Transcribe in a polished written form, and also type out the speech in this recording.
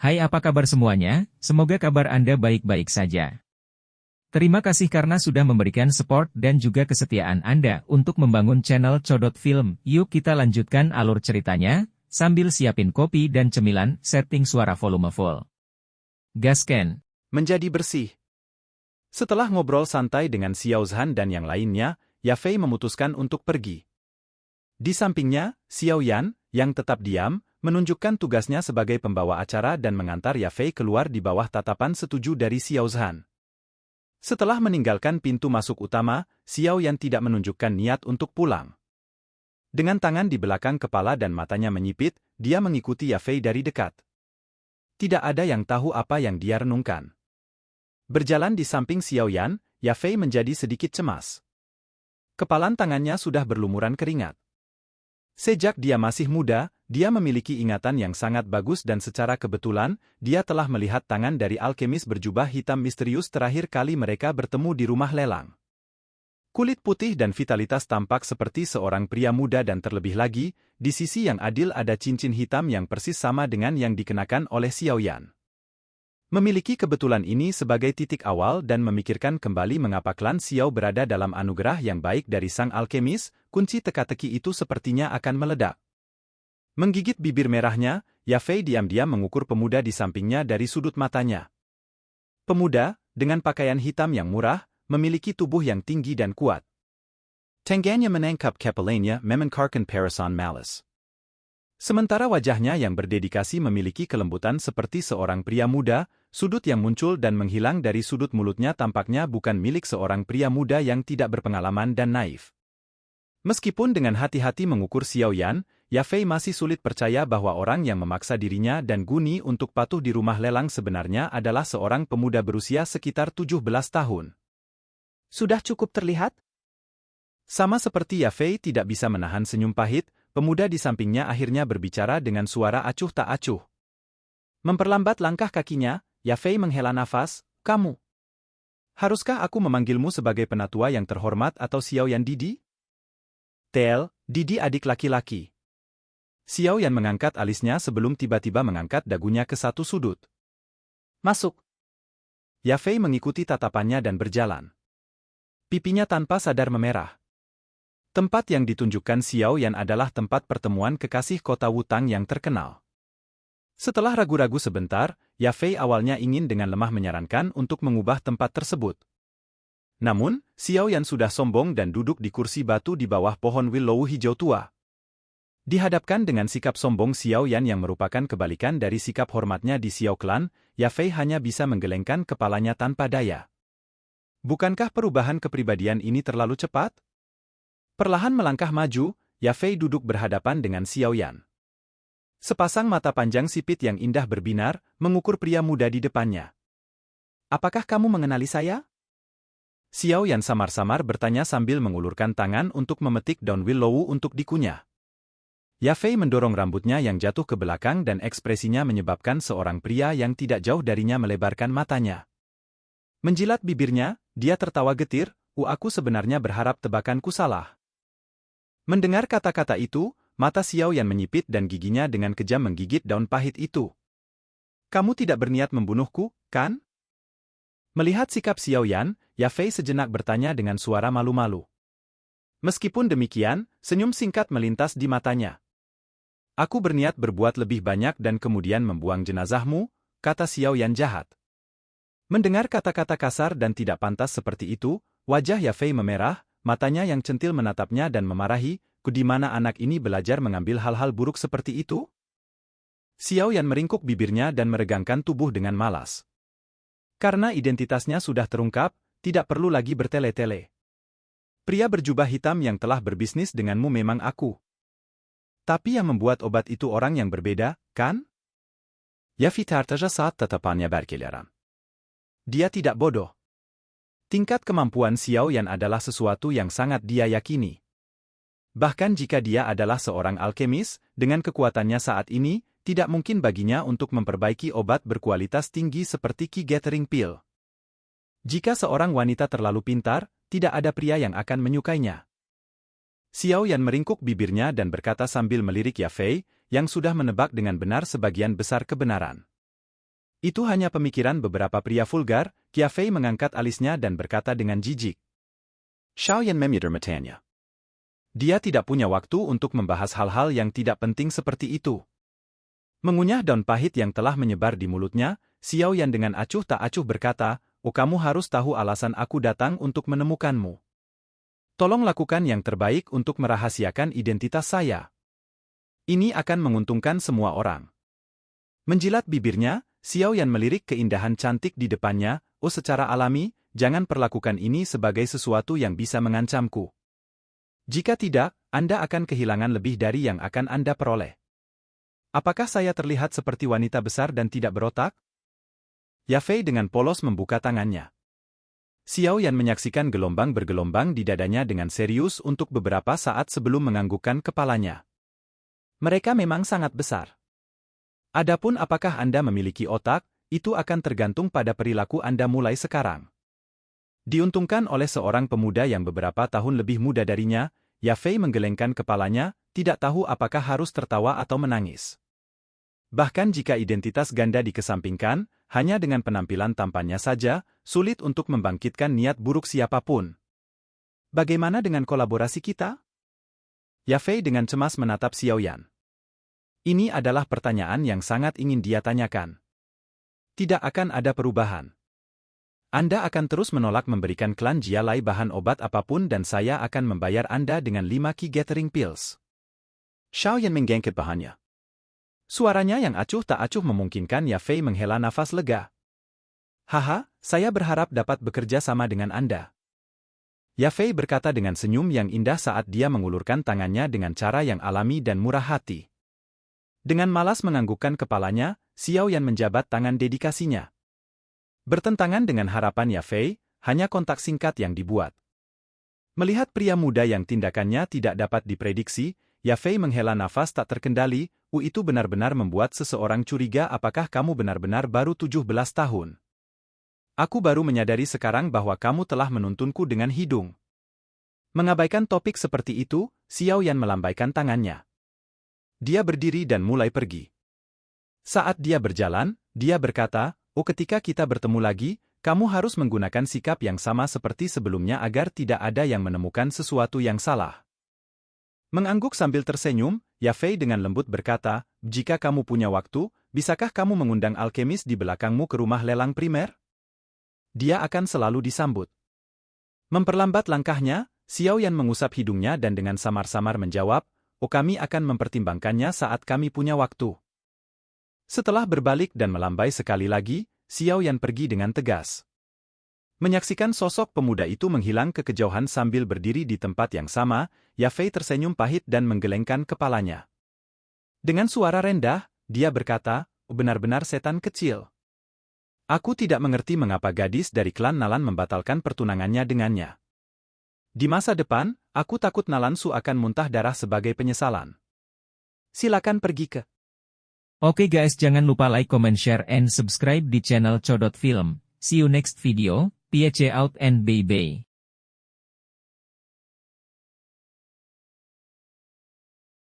Hai, apa kabar semuanya? Semoga kabar Anda baik-baik saja. Terima kasih karena sudah memberikan support dan juga kesetiaan Anda untuk membangun channel Codot Film. Yuk kita lanjutkan alur ceritanya, sambil siapin kopi dan cemilan, setting suara volume full. Gasken. Menjadi bersih. Setelah ngobrol santai dengan Xiao Zhan dan yang lainnya, Yafei memutuskan untuk pergi. Di sampingnya, Xiao Yan, yang tetap diam, menunjukkan tugasnya sebagai pembawa acara dan mengantar Yafei keluar di bawah tatapan setuju dari Xiao Zhan. Setelah meninggalkan pintu masuk utama, Xiao Yan tidak menunjukkan niat untuk pulang. Dengan tangan di belakang kepala dan matanya menyipit, dia mengikuti Yafei dari dekat. Tidak ada yang tahu apa yang dia renungkan. Berjalan di samping Xiao Yan, Yafei menjadi sedikit cemas. Kepalan tangannya sudah berlumuran keringat. Sejak dia masih muda, dia memiliki ingatan yang sangat bagus dan secara kebetulan, dia telah melihat tangan dari alkemis berjubah hitam misterius terakhir kali mereka bertemu di rumah lelang. Kulit putih dan vitalitas tampak seperti seorang pria muda dan terlebih lagi, di sisi yang adil ada cincin hitam yang persis sama dengan yang dikenakan oleh Xiao Yan. Memiliki kebetulan ini sebagai titik awal dan memikirkan kembali mengapa klan Xiao berada dalam anugerah yang baik dari sang alkemis, kunci teka-teki itu sepertinya akan meledak. Menggigit bibir merahnya, Yafei diam-diam mengukur pemuda di sampingnya dari sudut matanya. Pemuda, dengan pakaian hitam yang murah, memiliki tubuh yang tinggi dan kuat. Tangannya menangkap kepalanya memancarkan parasan malas. Sementara wajahnya yang berdedikasi memiliki kelembutan seperti seorang pria muda, sudut yang muncul dan menghilang dari sudut mulutnya tampaknya bukan milik seorang pria muda yang tidak berpengalaman dan naif. Meskipun dengan hati-hati mengukur Xiao Yan, Yafei masih sulit percaya bahwa orang yang memaksa dirinya dan Guni untuk patuh di rumah lelang sebenarnya adalah seorang pemuda berusia sekitar 17 tahun. Sudah cukup terlihat? Sama seperti Yafei tidak bisa menahan senyum pahit, pemuda di sampingnya akhirnya berbicara dengan suara acuh tak acuh. Memperlambat langkah kakinya, Yafei menghela nafas, "Kamu. Haruskah aku memanggilmu sebagai penatua yang terhormat atau Xiao Yan Didi?" "Tel, Didi adik laki-laki." Xiao Yan mengangkat alisnya sebelum tiba-tiba mengangkat dagunya ke satu sudut. "Masuk." Yafei mengikuti tatapannya dan berjalan. Pipinya tanpa sadar memerah. Tempat yang ditunjukkan Xiao Yan adalah tempat pertemuan kekasih kota Wutang yang terkenal. Setelah ragu-ragu sebentar, Yafei awalnya ingin dengan lemah menyarankan untuk mengubah tempat tersebut. Namun, Xiao Yan sudah sombong dan duduk di kursi batu di bawah pohon willow hijau tua. Dihadapkan dengan sikap sombong Xiao Yan yang merupakan kebalikan dari sikap hormatnya di Xiao Clan, Yafei hanya bisa menggelengkan kepalanya tanpa daya. Bukankah perubahan kepribadian ini terlalu cepat? Perlahan melangkah maju, Yafei duduk berhadapan dengan Xiao Yan. Sepasang mata panjang sipit yang indah berbinar, mengukur pria muda di depannya. "Apakah kamu mengenali saya?" Xiao Yan samar-samar bertanya sambil mengulurkan tangan untuk memetik daun willow untuk dikunyah. Yafei mendorong rambutnya yang jatuh ke belakang dan ekspresinya menyebabkan seorang pria yang tidak jauh darinya melebarkan matanya. Menjilat bibirnya, dia tertawa getir, aku sebenarnya berharap tebakanku salah." Mendengar kata-kata itu, mata Xiao Yan menyipit dan giginya dengan kejam menggigit daun pahit itu. "Kamu tidak berniat membunuhku, kan?" Melihat sikap Xiao Yan, Yafei sejenak bertanya dengan suara malu-malu. Meskipun demikian, senyum singkat melintas di matanya. "Aku berniat berbuat lebih banyak dan kemudian membuang jenazahmu," kata Xiao Yan jahat. Mendengar kata-kata kasar dan tidak pantas seperti itu, wajah Yafei memerah, matanya yang centil menatapnya dan memarahi, "Di mana anak ini belajar mengambil hal-hal buruk seperti itu?" Xiao Yan meringkuk bibirnya dan meregangkan tubuh dengan malas. Karena identitasnya sudah terungkap, tidak perlu lagi bertele-tele. "Pria berjubah hitam yang telah berbisnis denganmu memang aku. Tapi yang membuat obat itu orang yang berbeda, kan?" Yafei tertaja saat tatapannya berkeliaran. Dia tidak bodoh. Tingkat kemampuan Xiao Yan adalah sesuatu yang sangat dia yakini. Bahkan jika dia adalah seorang alkemis, dengan kekuatannya saat ini, tidak mungkin baginya untuk memperbaiki obat berkualitas tinggi seperti Ki Gathering Pill. Jika seorang wanita terlalu pintar, tidak ada pria yang akan menyukainya. Xiao Yan meringkuk bibirnya dan berkata sambil melirik Yafei, yang sudah menebak dengan benar sebagian besar kebenaran. Itu hanya pemikiran beberapa pria vulgar, Qia Fei mengangkat alisnya dan berkata dengan jijik. Xiaoyan memyuder matanya. Dia tidak punya waktu untuk membahas hal-hal yang tidak penting seperti itu. Mengunyah daun pahit yang telah menyebar di mulutnya, Xiaoyan dengan acuh tak acuh berkata, "Oh, kamu harus tahu alasan aku datang untuk menemukanmu. Tolong lakukan yang terbaik untuk merahasiakan identitas saya. Ini akan menguntungkan semua orang." Menjilat bibirnya, Xiaoyan melirik keindahan cantik di depannya, "Oh, secara alami, jangan perlakukan ini sebagai sesuatu yang bisa mengancamku. Jika tidak, Anda akan kehilangan lebih dari yang akan Anda peroleh." Apakah saya terlihat seperti wanita besar dan tidak berotak? Yafei dengan polos membuka tangannya. Xiaoyan menyaksikan gelombang bergelombang di dadanya dengan serius untuk beberapa saat sebelum menganggukkan kepalanya. Mereka memang sangat besar. Adapun apakah Anda memiliki otak, itu akan tergantung pada perilaku Anda mulai sekarang. Diuntungkan oleh seorang pemuda yang beberapa tahun lebih muda darinya, Yafei menggelengkan kepalanya, tidak tahu apakah harus tertawa atau menangis. Bahkan jika identitas ganda dikesampingkan, hanya dengan penampilan tampannya saja, sulit untuk membangkitkan niat buruk siapapun. Bagaimana dengan kolaborasi kita? Yafei dengan cemas menatap Xiaoyan. Ini adalah pertanyaan yang sangat ingin dia tanyakan. Tidak akan ada perubahan. Anda akan terus menolak memberikan klan Jialai bahan obat apapun dan saya akan membayar Anda dengan 5 Ki Gathering Pills. Xiaoyan menggengket bahannya. Suaranya yang acuh tak acuh memungkinkan Yafei menghela nafas lega. "Haha, saya berharap dapat bekerja sama dengan Anda." Yafei berkata dengan senyum yang indah saat dia mengulurkan tangannya dengan cara yang alami dan murah hati. Dengan malas menganggukkan kepalanya, Xiaoyan menjabat tangan dedikasinya. Bertentangan dengan harapan Yafei, hanya kontak singkat yang dibuat. Melihat pria muda yang tindakannya tidak dapat diprediksi, Yafei menghela nafas tak terkendali, itu benar-benar membuat seseorang curiga apakah kamu benar-benar baru 17 tahun. Aku baru menyadari sekarang bahwa kamu telah menuntunku dengan hidung. Mengabaikan topik seperti itu, Xiaoyan melambaikan tangannya. Dia berdiri dan mulai pergi. Saat dia berjalan, dia berkata, "Oh, ketika kita bertemu lagi, kamu harus menggunakan sikap yang sama seperti sebelumnya agar tidak ada yang menemukan sesuatu yang salah." Mengangguk sambil tersenyum, Yafei dengan lembut berkata, "Jika kamu punya waktu, bisakah kamu mengundang alkemis di belakangmu ke rumah lelang primer? Dia akan selalu disambut." Memperlambat langkahnya, Xiaoyan mengusap hidungnya dan dengan samar-samar menjawab, "Oh, kami akan mempertimbangkannya saat kami punya waktu." Setelah berbalik dan melambai sekali lagi, Xiaoyan pergi dengan tegas. Menyaksikan sosok pemuda itu menghilang ke kejauhan sambil berdiri di tempat yang sama, Yafei tersenyum pahit dan menggelengkan kepalanya. Dengan suara rendah, dia berkata, "Benar-benar setan kecil. Aku tidak mengerti mengapa gadis dari klan Nalan membatalkan pertunangannya dengannya. Di masa depan, aku takut Nalansu akan muntah darah sebagai penyesalan." Silakan pergi ke. Oke guys, jangan lupa like, comment, share, and subscribe di channel Codot Film. See you next video, peace out and bye-bye.